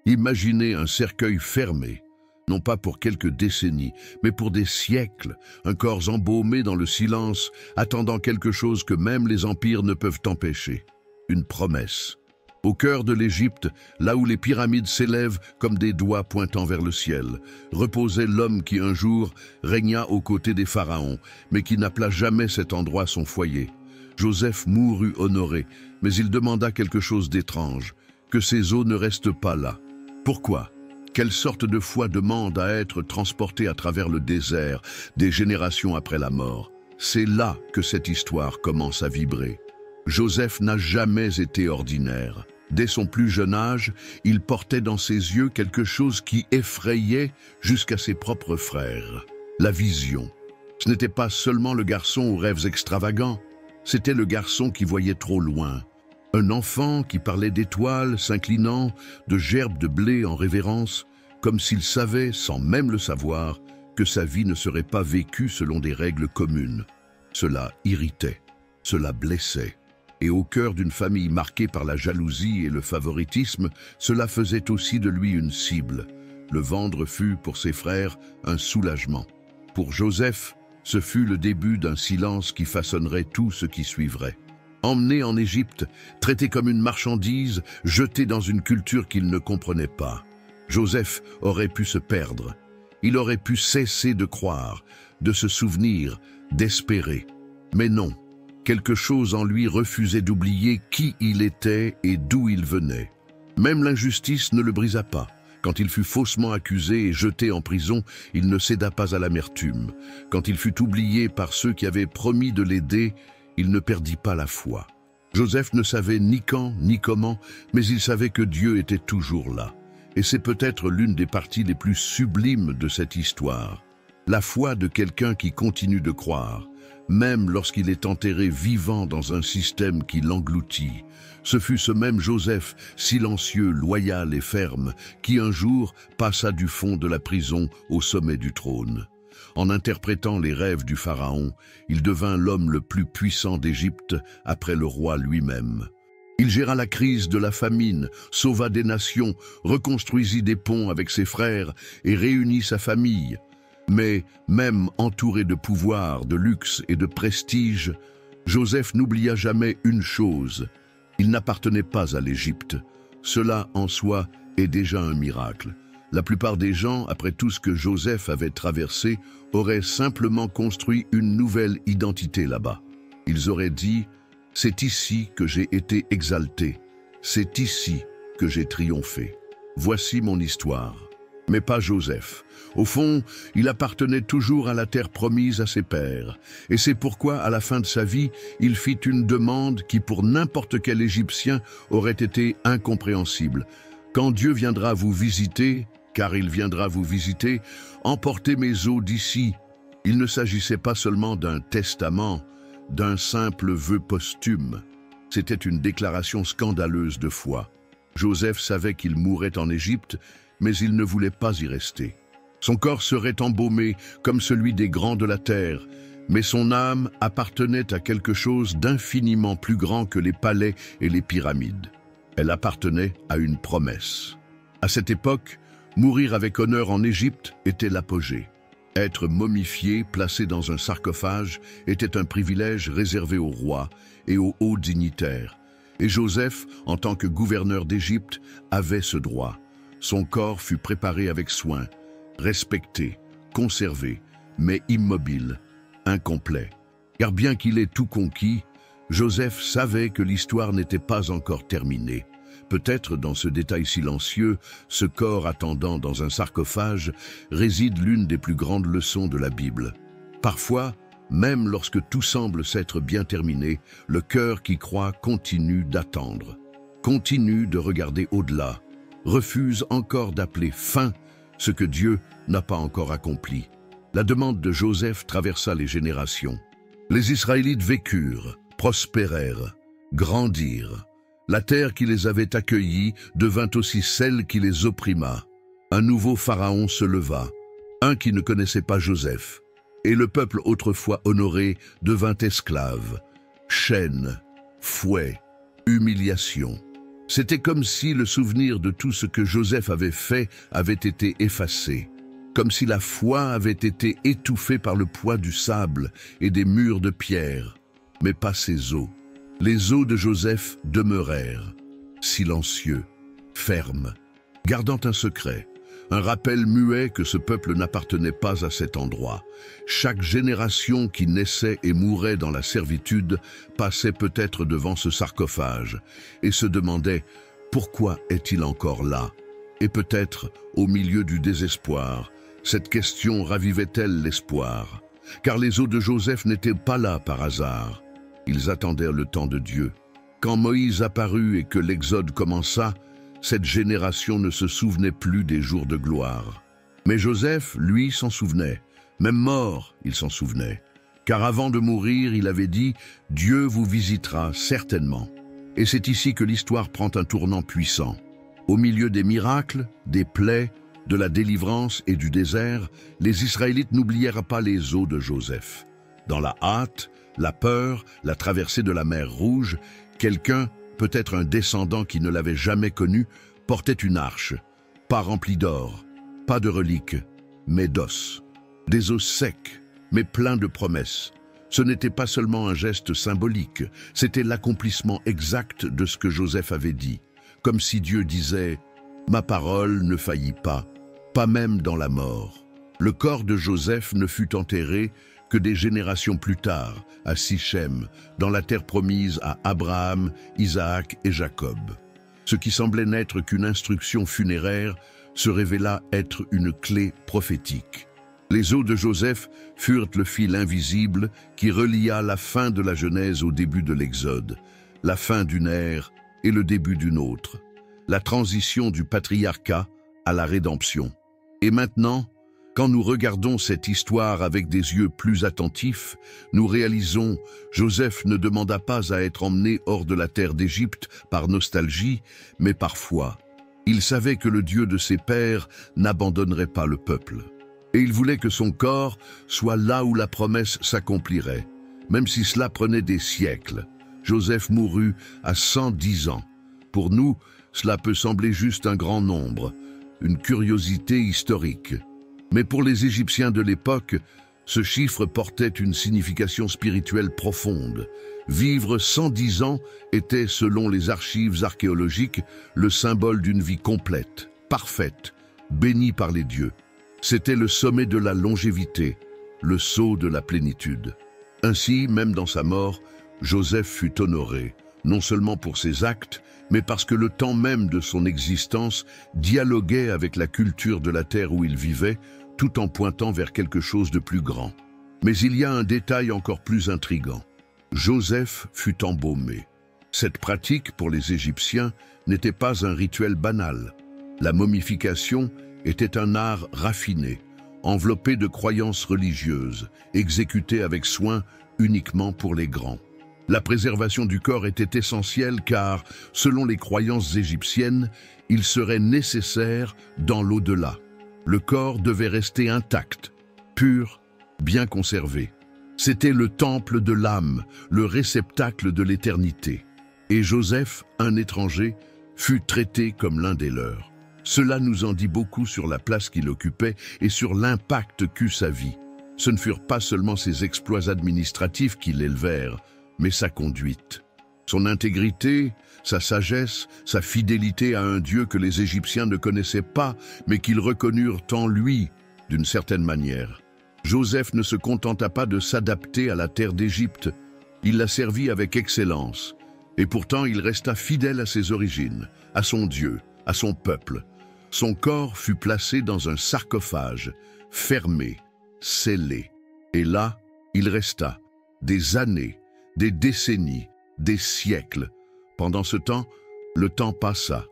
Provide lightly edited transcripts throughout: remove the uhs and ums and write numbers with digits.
Imaginez un cercueil fermé, non pas pour quelques décennies, mais pour des siècles, un corps embaumé dans le silence, attendant quelque chose que même les empires ne peuvent empêcher. Une promesse. Au cœur de l'Égypte, là où les pyramides s'élèvent comme des doigts pointant vers le ciel, reposait l'homme qui un jour régna aux côtés des pharaons, mais qui n'appela jamais cet endroit son foyer. Joseph mourut honoré, mais il demanda quelque chose d'étrange, que ses os ne restent pas là. Pourquoi ? Quelle sorte de foi demande à être transportée à travers le désert, des générations après la mort? C'est là que cette histoire commence à vibrer. Joseph n'a jamais été ordinaire. Dès son plus jeune âge, il portait dans ses yeux quelque chose qui effrayait jusqu'à ses propres frères. La vision. Ce n'était pas seulement le garçon aux rêves extravagants, c'était le garçon qui voyait trop loin. Un enfant qui parlait d'étoiles s'inclinant, de gerbes de blé en révérence, comme s'il savait, sans même le savoir, que sa vie ne serait pas vécue selon des règles communes. Cela irritait, cela blessait. Et au cœur d'une famille marquée par la jalousie et le favoritisme, cela faisait aussi de lui une cible. Le vendre fut, pour ses frères, un soulagement. Pour Joseph, ce fut le début d'un silence qui façonnerait tout ce qui suivrait. Emmené en Égypte, traité comme une marchandise, jeté dans une culture qu'il ne comprenait pas, Joseph aurait pu se perdre. Il aurait pu cesser de croire, de se souvenir, d'espérer. Mais non. Quelque chose en lui refusait d'oublier qui il était et d'où il venait. Même l'injustice ne le brisa pas. Quand il fut faussement accusé et jeté en prison, il ne céda pas à l'amertume. Quand il fut oublié par ceux qui avaient promis de l'aider, il ne perdit pas la foi. Joseph ne savait ni quand ni comment, mais il savait que Dieu était toujours là. Et c'est peut-être l'une des parties les plus sublimes de cette histoire. La foi de quelqu'un qui continue de croire, même lorsqu'il est enterré vivant dans un système qui l'engloutit. Ce fut ce même Joseph, silencieux, loyal et ferme, qui un jour passa du fond de la prison au sommet du trône. En interprétant les rêves du pharaon, il devint l'homme le plus puissant d'Égypte après le roi lui-même. Il géra la crise de la famine, sauva des nations, reconstruisit des ponts avec ses frères et réunit sa famille. Mais même entouré de pouvoir, de luxe et de prestige, Joseph n'oublia jamais une chose. Il n'appartenait pas à l'Égypte. Cela, en soi, est déjà un miracle. La plupart des gens, après tout ce que Joseph avait traversé, auraient simplement construit une nouvelle identité là-bas. Ils auraient dit « C'est ici que j'ai été exalté. C'est ici que j'ai triomphé. Voici mon histoire. » Mais pas Joseph. Au fond, il appartenait toujours à la terre promise à ses pères. Et c'est pourquoi, à la fin de sa vie, il fit une demande qui, pour n'importe quel Égyptien, aurait été incompréhensible. « Quand Dieu viendra vous visiter, car il viendra vous visiter, emportez mes os d'ici. » Il ne s'agissait pas seulement d'un testament, d'un simple vœu posthume. C'était une déclaration scandaleuse de foi. Joseph savait qu'il mourrait en Égypte, mais il ne voulait pas y rester. Son corps serait embaumé comme celui des grands de la terre, mais son âme appartenait à quelque chose d'infiniment plus grand que les palais et les pyramides. Elle appartenait à une promesse. À cette époque, mourir avec honneur en Égypte était l'apogée. Être momifié, placé dans un sarcophage, était un privilège réservé aux rois et aux hauts dignitaires. Et Joseph, en tant que gouverneur d'Égypte, avait ce droit. Son corps fut préparé avec soin, respecté, conservé, mais immobile, incomplet. Car bien qu'il ait tout conquis, Joseph savait que l'histoire n'était pas encore terminée. Peut-être dans ce détail silencieux, ce corps attendant dans un sarcophage, réside l'une des plus grandes leçons de la Bible. Parfois, même lorsque tout semble s'être bien terminé, le cœur qui croit continue d'attendre, continue de regarder au-delà, refuse encore d'appeler fin ce que Dieu n'a pas encore accompli. La demande de Joseph traversa les générations. Les Israélites vécurent, prospérèrent, grandirent. La terre qui les avait accueillis devint aussi celle qui les opprima. Un nouveau pharaon se leva, un qui ne connaissait pas Joseph, et le peuple autrefois honoré devint esclave. Chaînes, fouets, humiliation. C'était comme si le souvenir de tout ce que Joseph avait fait avait été effacé, comme si la foi avait été étouffée par le poids du sable et des murs de pierre, mais pas ses os. Les os de Joseph demeurèrent, silencieux, fermes, gardant un secret, un rappel muet que ce peuple n'appartenait pas à cet endroit. Chaque génération qui naissait et mourait dans la servitude passait peut-être devant ce sarcophage et se demandait « Pourquoi est-il encore là ?» Et peut-être, au milieu du désespoir, cette question ravivait-elle l'espoir, car les os de Joseph n'étaient pas là par hasard. Ils attendirent le temps de Dieu. Quand Moïse apparut et que l'Exode commença, cette génération ne se souvenait plus des jours de gloire. Mais Joseph, lui, s'en souvenait. Même mort, il s'en souvenait. Car avant de mourir, il avait dit « Dieu vous visitera certainement ». Et c'est ici que l'histoire prend un tournant puissant. Au milieu des miracles, des plaies, de la délivrance et du désert, les Israélites n'oublièrent pas les os de Joseph. Dans la hâte, la peur, la traversée de la mer Rouge, quelqu'un, peut-être un descendant qui ne l'avait jamais connu, portait une arche, pas remplie d'or, pas de reliques, mais d'os. Des os secs, mais pleins de promesses. Ce n'était pas seulement un geste symbolique, c'était l'accomplissement exact de ce que Joseph avait dit, comme si Dieu disait « Ma parole ne faillit pas même dans la mort ». Le corps de Joseph ne fut enterré que des générations plus tard, à Sichem, dans la terre promise à Abraham, Isaac et Jacob. Ce qui semblait n'être qu'une instruction funéraire se révéla être une clé prophétique. Les os de Joseph furent le fil invisible qui relia la fin de la Genèse au début de l'Exode, la fin d'une ère et le début d'une autre, la transition du patriarcat à la rédemption. Et maintenant, quand nous regardons cette histoire avec des yeux plus attentifs, nous réalisons Joseph ne demanda pas à être emmené hors de la terre d'Égypte par nostalgie, mais par foi. Il savait que le Dieu de ses pères n'abandonnerait pas le peuple. Et il voulait que son corps soit là où la promesse s'accomplirait, même si cela prenait des siècles. Joseph mourut à 110 ans. Pour nous, cela peut sembler juste un grand nombre, une curiosité historique. Mais pour les Égyptiens de l'époque, ce chiffre portait une signification spirituelle profonde. Vivre 110 ans était, selon les archives archéologiques, le symbole d'une vie complète, parfaite, bénie par les dieux. C'était le sommet de la longévité, le sceau de la plénitude. Ainsi, même dans sa mort, Joseph fut honoré, non seulement pour ses actes, mais parce que le temps même de son existence dialoguait avec la culture de la terre où il vivait, tout en pointant vers quelque chose de plus grand. Mais il y a un détail encore plus intrigant. Joseph fut embaumé. Cette pratique, pour les Égyptiens, n'était pas un rituel banal. La momification était un art raffiné, enveloppé de croyances religieuses, exécuté avec soin uniquement pour les grands. La préservation du corps était essentielle car, selon les croyances égyptiennes, il serait nécessaire dans l'au-delà. Le corps devait rester intact, pur, bien conservé. C'était le temple de l'âme, le réceptacle de l'éternité. Et Joseph, un étranger, fut traité comme l'un des leurs. Cela nous en dit beaucoup sur la place qu'il occupait et sur l'impact qu'eut sa vie. Ce ne furent pas seulement ses exploits administratifs qui l'élevèrent, mais sa conduite. Son intégrité, sa sagesse, sa fidélité à un Dieu que les Égyptiens ne connaissaient pas, mais qu'ils reconnurent en lui, d'une certaine manière. Joseph ne se contenta pas de s'adapter à la terre d'Égypte, il la servit avec excellence, et pourtant il resta fidèle à ses origines, à son Dieu, à son peuple. Son corps fut placé dans un sarcophage, fermé, scellé, et là, il resta, des années, des décennies, des siècles. Pendant ce temps, le temps passa.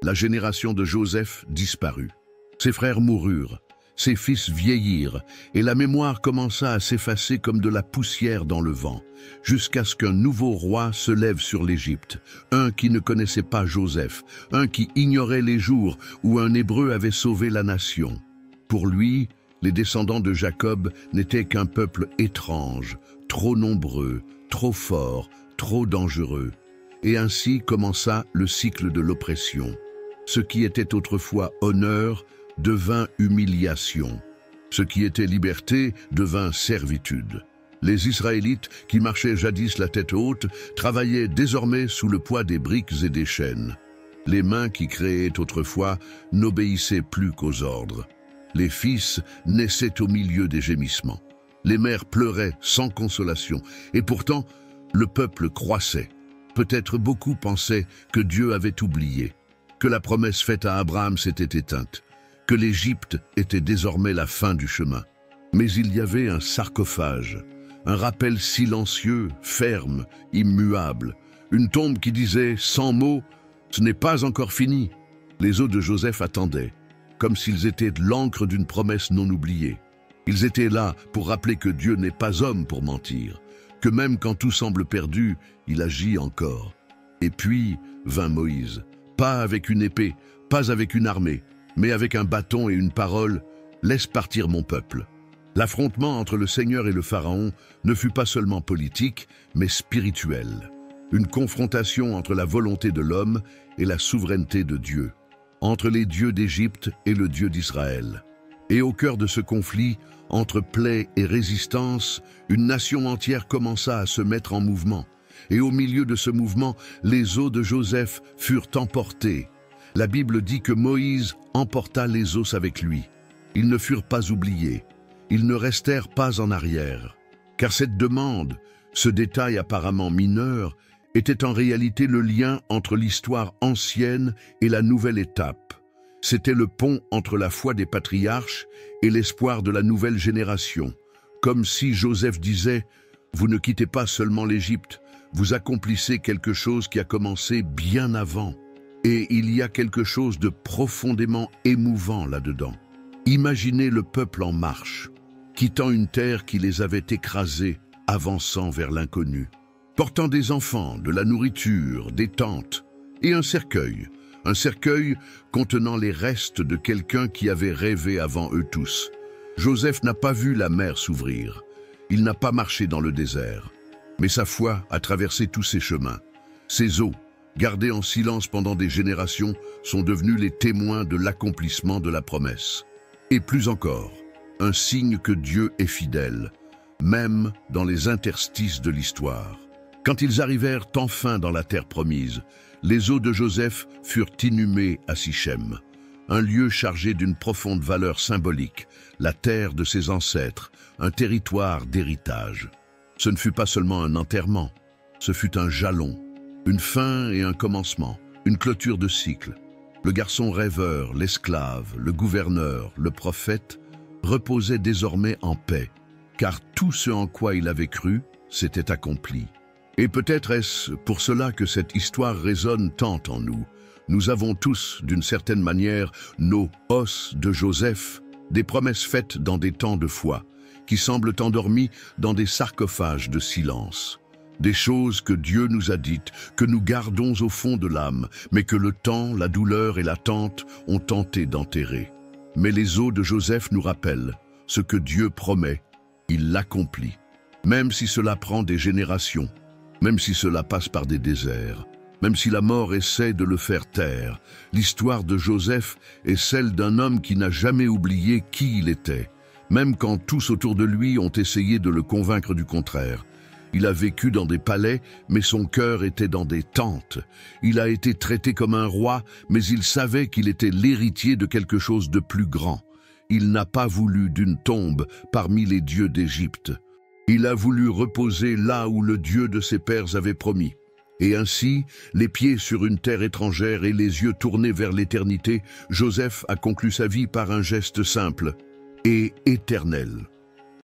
La génération de Joseph disparut. Ses frères moururent, ses fils vieillirent, et la mémoire commença à s'effacer comme de la poussière dans le vent, jusqu'à ce qu'un nouveau roi se lève sur l'Égypte, un qui ne connaissait pas Joseph, un qui ignorait les jours où un Hébreu avait sauvé la nation. Pour lui, les descendants de Jacob n'étaient qu'un peuple étrange, trop nombreux, trop fort, trop dangereux. et ainsi commença le cycle de l'oppression. Ce qui était autrefois honneur devint humiliation. Ce qui était liberté devint servitude. Les Israélites, qui marchaient jadis la tête haute, travaillaient désormais sous le poids des briques et des chaînes. Les mains qui créaient autrefois n'obéissaient plus qu'aux ordres. Les fils naissaient au milieu des gémissements. Les mères pleuraient sans consolation, et pourtant, le peuple croissait. Peut-être beaucoup pensaient que Dieu avait oublié, que la promesse faite à Abraham s'était éteinte, que l'Égypte était désormais la fin du chemin. Mais il y avait un sarcophage, un rappel silencieux, ferme, immuable, une tombe qui disait sans mots « ce n'est pas encore fini ». Les os de Joseph attendaient, comme s'ils étaient de l'encre d'une promesse non oubliée. Ils étaient là pour rappeler que Dieu n'est pas homme pour mentir, que même quand tout semble perdu, il agit encore. Et puis vint Moïse, pas avec une épée, pas avec une armée, mais avec un bâton et une parole « Laisse partir mon peuple ». L'affrontement entre le Seigneur et le Pharaon ne fut pas seulement politique, mais spirituel. Une confrontation entre la volonté de l'homme et la souveraineté de Dieu, entre les dieux d'Égypte et le Dieu d'Israël. Et au cœur de ce conflit, entre plaie et résistance, une nation entière commença à se mettre en mouvement. Et au milieu de ce mouvement, les os de Joseph furent emportés. La Bible dit que Moïse emporta les os avec lui. Ils ne furent pas oubliés. Ils ne restèrent pas en arrière. Car cette demande, ce détail apparemment mineur, était en réalité le lien entre l'histoire ancienne et la nouvelle étape. C'était le pont entre la foi des patriarches et l'espoir de la nouvelle génération. Comme si Joseph disait « Vous ne quittez pas seulement l'Égypte, vous accomplissez quelque chose qui a commencé bien avant. » Et il y a quelque chose de profondément émouvant là-dedans. Imaginez le peuple en marche, quittant une terre qui les avait écrasés, avançant vers l'inconnu, portant des enfants, de la nourriture, des tentes et un cercueil contenant les restes de quelqu'un qui avait rêvé avant eux tous. Joseph n'a pas vu la mer s'ouvrir, il n'a pas marché dans le désert, mais sa foi a traversé tous ses chemins. Ses os, gardés en silence pendant des générations, sont devenus les témoins de l'accomplissement de la promesse. Et plus encore, un signe que Dieu est fidèle, même dans les interstices de l'histoire. Quand ils arrivèrent enfin dans la terre promise, les os de Joseph furent inhumés à Sichem, un lieu chargé d'une profonde valeur symbolique, la terre de ses ancêtres, un territoire d'héritage. Ce ne fut pas seulement un enterrement, ce fut un jalon, une fin et un commencement, une clôture de cycle. Le garçon rêveur, l'esclave, le gouverneur, le prophète reposaient désormais en paix, car tout ce en quoi il avait cru s'était accompli. Et peut-être est-ce pour cela que cette histoire résonne tant en nous. Nous avons tous, d'une certaine manière, nos os de Joseph, des promesses faites dans des temps de foi, qui semblent endormis dans des sarcophages de silence. Des choses que Dieu nous a dites, que nous gardons au fond de l'âme, mais que le temps, la douleur et l'attente ont tenté d'enterrer. Mais les os de Joseph nous rappellent, ce que Dieu promet, il l'accomplit. Même si cela prend des générations, même si cela passe par des déserts, même si la mort essaie de le faire taire, l'histoire de Joseph est celle d'un homme qui n'a jamais oublié qui il était, même quand tous autour de lui ont essayé de le convaincre du contraire. Il a vécu dans des palais, mais son cœur était dans des tentes. Il a été traité comme un roi, mais il savait qu'il était l'héritier de quelque chose de plus grand. Il n'a pas voulu d'une tombe parmi les dieux d'Égypte. Il a voulu reposer là où le Dieu de ses pères avait promis. Et ainsi, les pieds sur une terre étrangère et les yeux tournés vers l'éternité, Joseph a conclu sa vie par un geste simple et éternel.